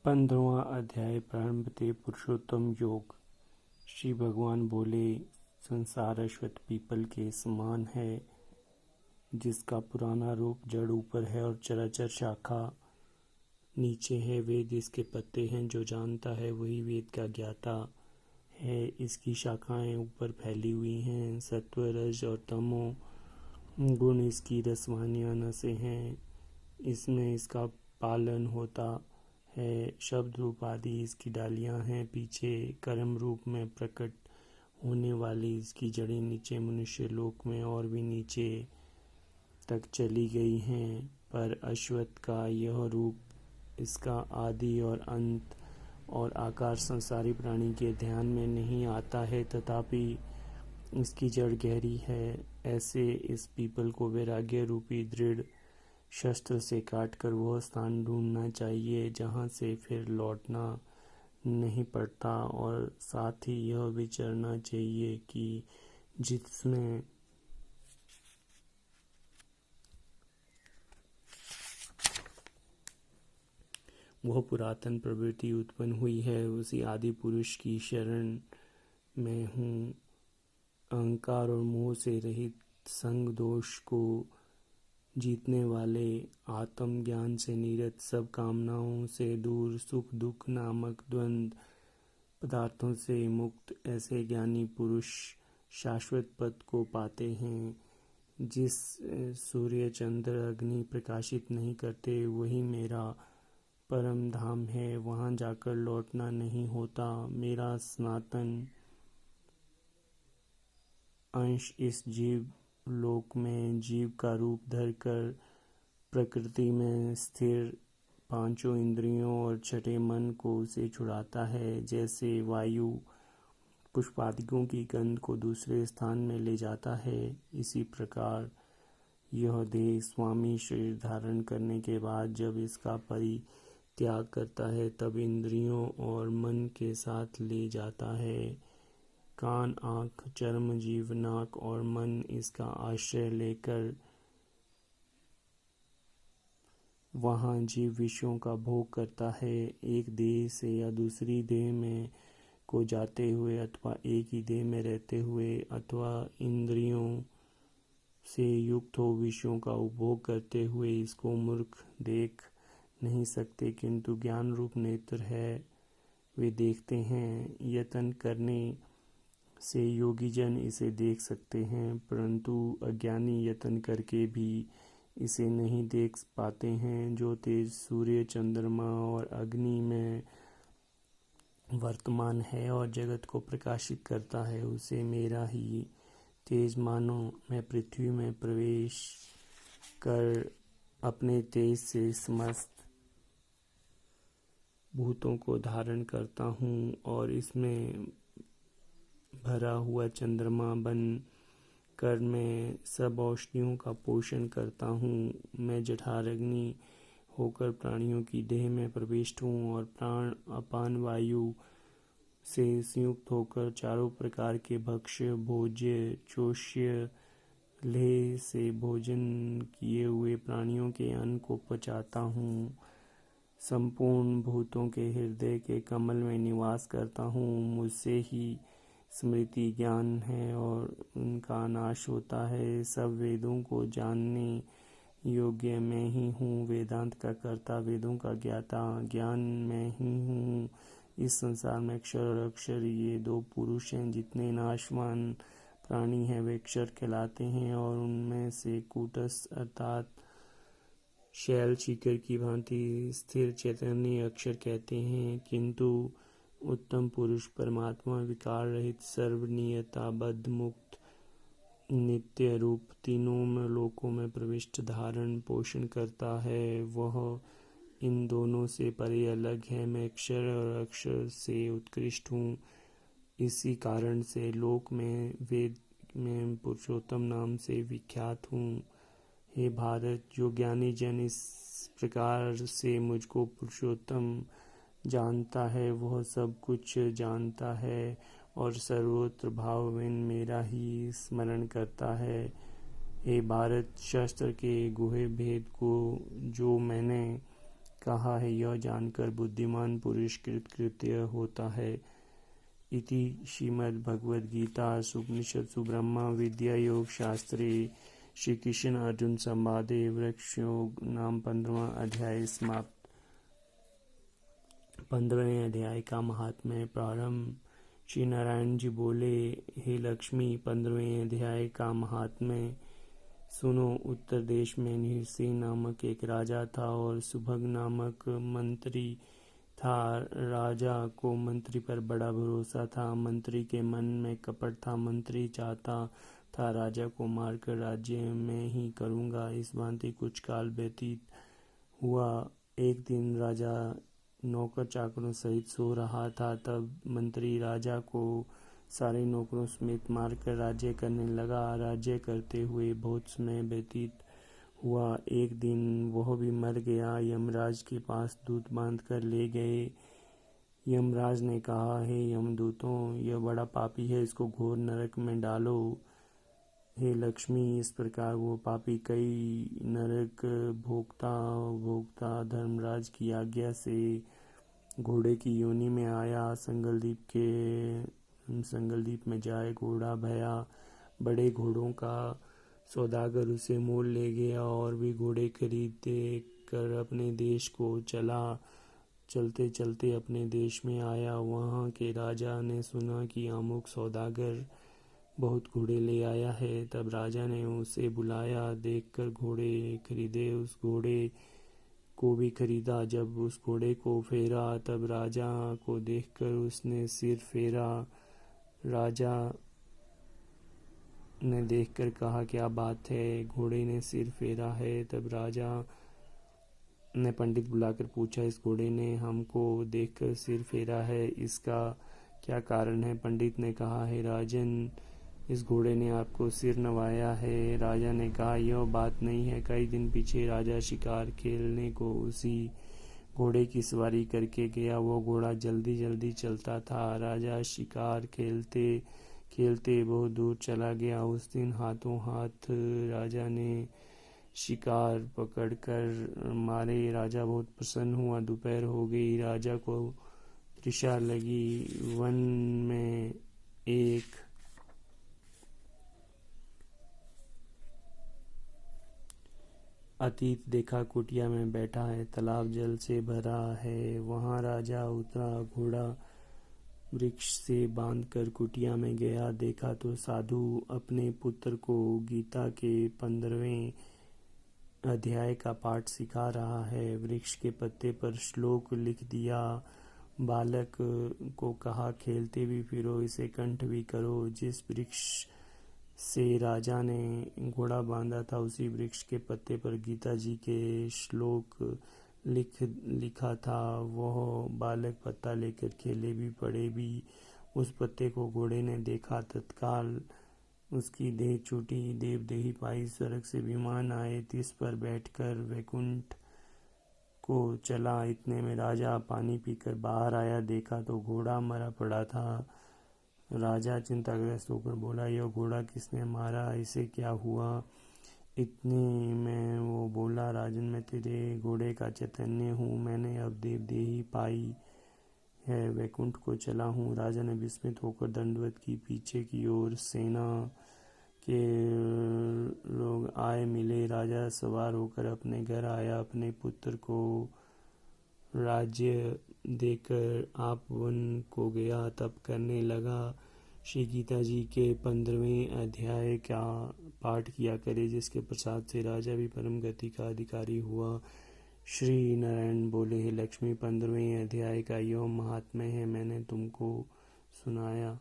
15वां अध्याय प्रारंभते पुरुषोत्तम योग। श्री भगवान बोले, संसार अश्वत्थ पीपल के समान है, जिसका पुराना रूप जड़ ऊपर है और चराचर शाखा नीचे है। वेद इसके पत्ते हैं, जो जानता है वही वेद का ज्ञाता है। इसकी शाखाएं ऊपर फैली हुई हैं। सत्व, रज और तमो गुण इसकी रसवानियां नसें हैं। इसमें इसका पालन होता है। शब्द रूप आदि इसकी डालियां हैं। पीछे कर्म रूप में प्रकट होने वाली इसकी जड़ें नीचे मनुष्य लोक में और भी नीचे तक चली गई हैं। पर अश्वत्थ का यह रूप, इसका आदि और अंत और आकार संसारी प्राणी के ध्यान में नहीं आता है, तथापि इसकी जड़ गहरी है। ऐसे इस पीपल को वैराग्य रूपी दृढ़ शस्त्र से काटकर वह स्थान ढूंढना चाहिए जहाँ से फिर लौटना नहीं पड़ता, और साथ ही यह विचारना चाहिए कि जिसमें वह पुरातन प्रवृत्ति उत्पन्न हुई है, उसी आदि पुरुष की शरण में हूँ। अहंकार और मोह से रहित, संग दोष को जीतने वाले, आत्मज्ञान से निरत, सब कामनाओं से दूर, सुख दुख नामक द्वंद्व पदार्थों से मुक्त, ऐसे ज्ञानी पुरुष शाश्वत पद को पाते हैं। जिस सूर्य चंद्र अग्नि प्रकाशित नहीं करते, वही मेरा परम धाम है। वहाँ जाकर लौटना नहीं होता। मेरा सनातन अंश इस जीव लोक में जीव का रूप धरकर प्रकृति में स्थिर पांचों इंद्रियों और छठे मन को उसे छुड़ाता है। जैसे वायु पुष्पादिकों की गंध को दूसरे स्थान में ले जाता है, इसी प्रकार यह देह स्वामी शरीर धारण करने के बाद जब इसका परित्याग करता है, तब इंद्रियों और मन के साथ ले जाता है। कान, आँख, चर्म, जीव, नाक और मन इसका आश्रय लेकर वहाँ जीव विषयों का भोग करता है। एक देह से या दूसरी देह में को जाते हुए, अथवा एक ही देह में रहते हुए, अथवा इंद्रियों से युक्त हो विषयों का उपभोग करते हुए, इसको मूर्ख देख नहीं सकते, किंतु ज्ञान रूप नेत्र है, वे देखते हैं। यत्न करने से योगी जन इसे देख सकते हैं, परंतु अज्ञानी यत्न करके भी इसे नहीं देख पाते हैं। जो तेज सूर्य चंद्रमा और अग्नि में वर्तमान है और जगत को प्रकाशित करता है, उसे मेरा ही तेज मानो। मैं पृथ्वी में प्रवेश कर अपने तेज से समस्त भूतों को धारण करता हूँ और इसमें भरा हुआ चंद्रमा बन कर मैं सब औषधियों का पोषण करता हूँ। मैं जठर अग्नि होकर प्राणियों की देह में प्रविष्ट हूँ और प्राण अपान वायु से संयुक्त होकर चारों प्रकार के भक्ष्य, भोज्य, चोष्य, लेह से भोजन किए हुए प्राणियों के अन्न को पचाता हूँ। संपूर्ण भूतों के हृदय के कमल में निवास करता हूँ। मुझसे ही स्मृति ज्ञान है और उनका नाश होता है। सब वेदों को जानने योग्य मैं ही हूँ। वेदांत का कर्ता, वेदों का ज्ञाता, ज्ञान मैं ही हूँ। इस संसार में अक्षर और अक्षर, ये दो पुरुष हैं। जितने नाशवान प्राणी हैं वे अक्षर कहलाते हैं, और उनमें से कूटस्थ अर्थात शैल शिखर की भांति स्थिर चैतन्य अक्षर कहते हैं। किंतु उत्तम पुरुष परमात्मा विकार रहित, सर्वनियता बद्ध, मुक्त, नित्य रूप, तीनों लोकों में प्रविष्ट, धारण पोषण करता है। वह इन दोनों से परे अलग है। मैं अक्षर और अक्षर से उत्कृष्ट हूँ। इसी कारण से लोक में वेद में पुरुषोत्तम नाम से विख्यात हूँ। हे भारत, जो ज्ञानी जन इस प्रकार से मुझको पुरुषोत्तम जानता है, वह सब कुछ जानता है और सर्वत्र भावहीन मेरा ही स्मरण करता है। हे भारत, शास्त्र के गुहे भेद को जो मैंने कहा है, यह जानकर बुद्धिमान पुरुष कृतकृत्य होता है। इति श्रीमद्भगवद्गीतासु उपनिषत्सु ब्रह्म विद्या योग शास्त्रे श्री कृष्ण अर्जुन संवादे वृक्षयोग नाम 15वां अध्याय समाप्त। 15वें अध्याय का महात्म्य प्रारंभ। श्री नारायण जी बोले, हे लक्ष्मी, 15वें अध्याय का महात्म्य सुनो। उत्तर देश में नृसिंह नामक एक राजा था और सुभग नामक मंत्री था। राजा को मंत्री पर बड़ा भरोसा था। मंत्री के मन में कपट था। मंत्री चाहता था राजा को मारकर राज्य में ही करूँगा। इस भांति कुछ काल व्यतीत हुआ। एक दिन राजा नौकर चाकरों सहित सो रहा था। तब मंत्री राजा को सारे नौकरों समेत मारकर राज्य करने लगा। राज्य करते हुए बहुत समय व्यतीत हुआ। एक दिन वह भी मर गया। यमराज के पास दूत बांध कर ले गए। यमराज ने कहा, हे यमदूतों, यह बड़ा पापी है, इसको घोर नरक में डालो। हे लक्ष्मी, इस प्रकार वो पापी कई नरक भोगता धर्मराज की आज्ञा से घोड़े की योनि में आया। संगलदीप में जाए घोड़ा भया। बड़े घोड़ों का सौदागर उसे मोल ले गया और भी घोड़े खरीद कर अपने देश को चला। चलते चलते अपने देश में आया। वहाँ के राजा ने सुना कि अमुक सौदागर बहुत घोड़े ले आया है। तब राजा ने उसे बुलाया। देखकर घोड़े खरीदे। उस घोड़े को भी खरीदा। जब उस घोड़े को फेरा तब राजा को देखकर उसने सिर फेरा। राजा ने देखकर कहा, क्या बात है, घोड़े ने सिर फेरा है। तब राजा ने पंडित बुलाकर पूछा, इस घोड़े ने हमको देखकर सिर फेरा है, इसका क्या कारण है। पंडित ने कहा, है राजन, इस घोड़े ने आपको सिर नवाया है। राजा ने कहा, यह बात नहीं है। कई दिन पीछे राजा शिकार खेलने को उसी घोड़े की सवारी करके गया। वो घोड़ा जल्दी जल्दी चलता था। राजा शिकार खेलते खेलते बहुत दूर चला गया। उस दिन हाथों हाथ राजा ने शिकार पकड़कर मारे। राजा बहुत प्रसन्न हुआ। दोपहर हो गई। राजा को तृषा लगी। वन में एक अतीत देखा। कुटिया में बैठा है। तालाब जल से भरा है। वहाँ राजा उतरा। घोड़ा वृक्ष से बांधकर कुटिया में गया। देखा तो साधु अपने पुत्र को गीता के 15वें अध्याय का पाठ सिखा रहा है। वृक्ष के पत्ते पर श्लोक लिख दिया। बालक को कहा, खेलते भी फिरो, इसे कंठ भी करो। जिस वृक्ष से राजा ने घोड़ा बांधा था उसी वृक्ष के पत्ते पर गीता जी के श्लोक लिखा था। वह बालक पत्ता लेकर खेले भी पड़े भी। उस पत्ते को घोड़े ने देखा। तत्काल उसकी देह छूटी। देवदेही पाई। स्वर्ग से विमान आए। तिस पर बैठकर वैकुंठ को चला। इतने में राजा पानी पीकर बाहर आया। देखा तो घोड़ा मरा पड़ा था। राजा चिंताग्रस्त होकर बोला, यह घोड़ा किसने मारा, इसे क्या हुआ। इतने में वो बोला, राजन, मैं तेरे घोड़े का चैतन्य हूँ। मैंने अब देवदेही पाई है, वैकुंठ को चला हूँ। राजा ने विस्मित होकर दंडवत की। पीछे की ओर सेना के लोग आए मिले। राजा सवार होकर अपने घर आया। अपने पुत्र को राज्य देकर आप वन को गया। तप करने लगा। श्री गीता जी के 15वें अध्याय का पाठ किया करे, जिसके प्रसाद से राजा भी परम गति का अधिकारी हुआ। श्री नारायण बोले, हे लक्ष्मी, 15वें अध्याय का यह महात्म्य है, मैंने तुमको सुनाया।